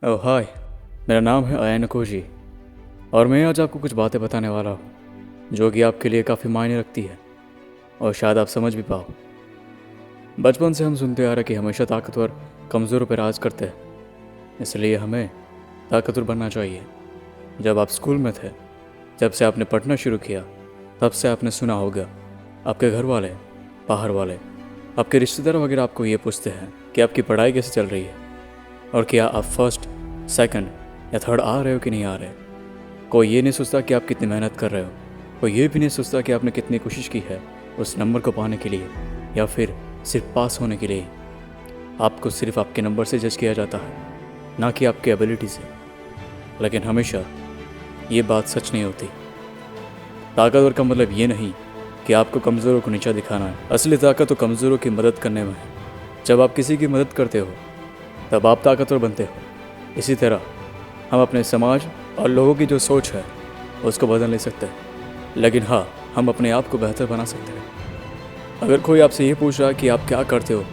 ओह हाय। मेरा नाम है अयन कोजी और मैं आज आपको कुछ बातें बताने वाला हूँ जो कि आपके लिए काफ़ी मायने रखती है और शायद आप समझ भी पाओ। बचपन से हम सुनते आ रहे कि हमेशा ताकतवर कमज़ोरों पर राज करते हैं, इसलिए हमें ताकतवर बनना चाहिए। जब आप स्कूल में थे, जब से आपने पढ़ना शुरू किया, तब से आपने सुना होगा आपके घर वाले, बाहर वाले, आपके रिश्तेदार वगैरह आपको ये पूछते हैं कि आपकी पढ़ाई कैसे चल रही है और क्या आप फर्स्ट, सेकंड या थर्ड आ रहे हो कि नहीं आ रहे। कोई ये नहीं सोचता कि आप कितनी मेहनत कर रहे हो, कोई ये भी नहीं सोचता कि आपने कितनी कोशिश की है उस नंबर को पाने के लिए या फिर सिर्फ पास होने के लिए। आपको सिर्फ आपके नंबर से जज किया जाता है, ना कि आपकी एबिलिटी से। लेकिन हमेशा ये बात सच नहीं होती। ताकतवर का मतलब ये नहीं कि आपको कमज़ोरों को नीचा दिखाना है। असली ताकत तो कमज़ोरों की मदद करने में है। जब आप किसी की मदद करते हो तब आप ताकतवर बनते हो। इसी तरह हम अपने समाज और लोगों की जो सोच है उसको बदल नहीं सकते, लेकिन हाँ, हम अपने आप को बेहतर बना सकते हैं। अगर कोई आपसे ये पूछ रहा है कि आप क्या करते हो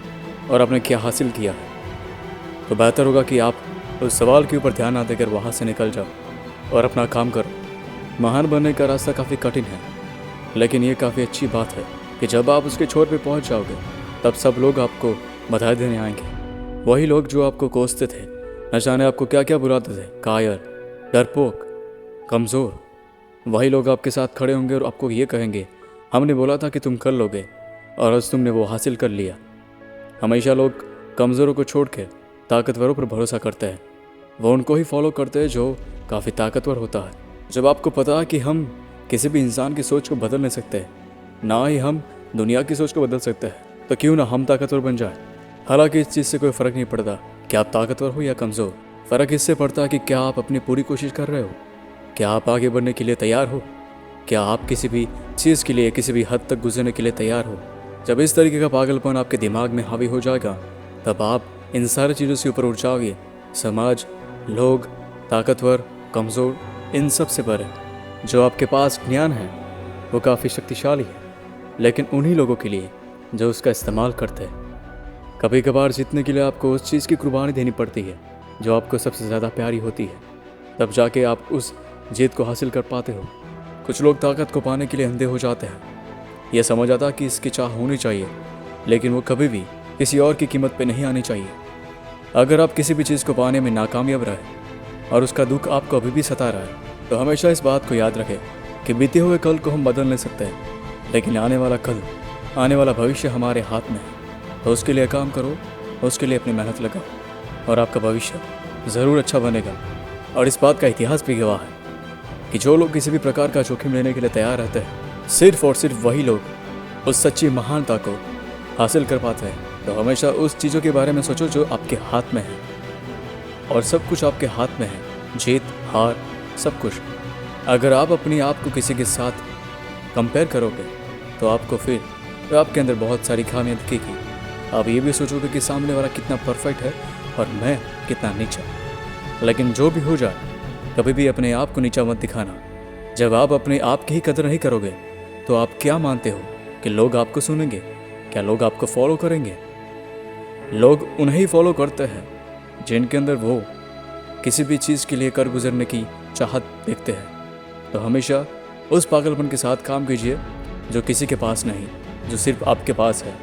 और आपने क्या हासिल किया है, तो बेहतर होगा कि आप उस सवाल के ऊपर ध्यान ना देकर वहाँ से निकल जाओ और अपना काम करो। महान बनने का रास्ता काफ़ी कठिन है, लेकिन ये काफ़ी अच्छी बात है कि जब आप उसके छोर पे पहुँच जाओगे तब सब लोग आपको बधाई देने आएंगे। वही लोग जो आपको कोसते थे, न जाने आपको क्या क्या बुलाते थे, कायर, डरपोक, कमज़ोर, वही लोग आपके साथ खड़े होंगे और आपको ये कहेंगे, हमने बोला था कि तुम कर लोगे और आज तुमने वो हासिल कर लिया। हमेशा लोग कमज़ोरों को छोड़ के ताकतवरों पर भरोसा करते हैं। वो उनको ही फॉलो करते हैं जो काफ़ी ताकतवर होता है। जब आपको पता है कि हम किसी भी इंसान की सोच को बदल नहीं सकते, ना ही हम दुनिया की सोच को बदल सकते हैं, तो क्यों ना हम ताकतवर बन जाए। हालांकि इस चीज़ से कोई फ़र्क नहीं पड़ता कि आप ताकतवर हो या कमज़ोर। फ़र्क इससे पड़ता है कि क्या आप अपनी पूरी कोशिश कर रहे हो, क्या आप आगे बढ़ने के लिए तैयार हो, क्या आप किसी भी चीज़ के लिए किसी भी हद तक गुजरने के लिए तैयार हो। जब इस तरीके का पागलपन आपके दिमाग में हावी हो जाएगा तब आप इन सारी चीज़ों से ऊपर उठ जाओगे। समाज, लोग, ताकतवर, कमज़ोर, इन सब से परे जो आपके पास ज्ञान है वो काफ़ी शक्तिशाली है, लेकिन उन्हीं लोगों के लिए जो उसका इस्तेमाल करते हैं। कभी कभार जीतने के लिए आपको उस चीज़ की कुर्बानी देनी पड़ती है जो आपको सबसे ज़्यादा प्यारी होती है, तब जाके आप उस जीत को हासिल कर पाते हो। कुछ लोग ताकत को पाने के लिए अंधे हो जाते हैं। यह समझ आता कि इसकी चाह होनी चाहिए, लेकिन वो कभी भी किसी और की कीमत पे नहीं आनी चाहिए। अगर आप किसी भी चीज़ को पाने में नाकामयाब रहे और उसका दुख आपको अभी भी सता रहा है, तो हमेशा इस बात को याद रखें कि बीते हुए कल को हम बदल नहीं सकते, लेकिन आने वाला कल, आने वाला भविष्य हमारे हाथ में है। तो उसके लिए काम करो, उसके लिए अपनी मेहनत लगाओ और आपका भविष्य ज़रूर अच्छा बनेगा। और इस बात का इतिहास भी गवाह है कि जो लोग किसी भी प्रकार का जोखिम लेने के लिए तैयार रहते हैं, सिर्फ और सिर्फ वही लोग उस सच्ची महानता को हासिल कर पाते हैं। तो हमेशा उस चीज़ों के बारे में सोचो जो आपके हाथ में है, और सब कुछ आपके हाथ में है, जीत, हार, सब कुछ। अगर आप अपने आप को किसी के साथ कंपेयर करोगे तो आपके अंदर बहुत सारी खामियां दिखेगी। आप ये भी सोचोगे कि सामने वाला कितना परफेक्ट है और मैं कितना नीचा। लेकिन जो भी हो जाए, कभी भी अपने आप को नीचा मत दिखाना। जब आप अपने आप की ही कदर नहीं करोगे तो आप क्या मानते हो कि लोग आपको सुनेंगे? क्या लोग आपको फॉलो करेंगे? लोग उन्हें ही फॉलो करते हैं जिनके अंदर वो किसी भी चीज़ के लिए कर गुजरने की चाहत देखते हैं। तो हमेशा उस पागलपन के साथ काम कीजिए जो किसी के पास नहीं, जो सिर्फ आपके पास है।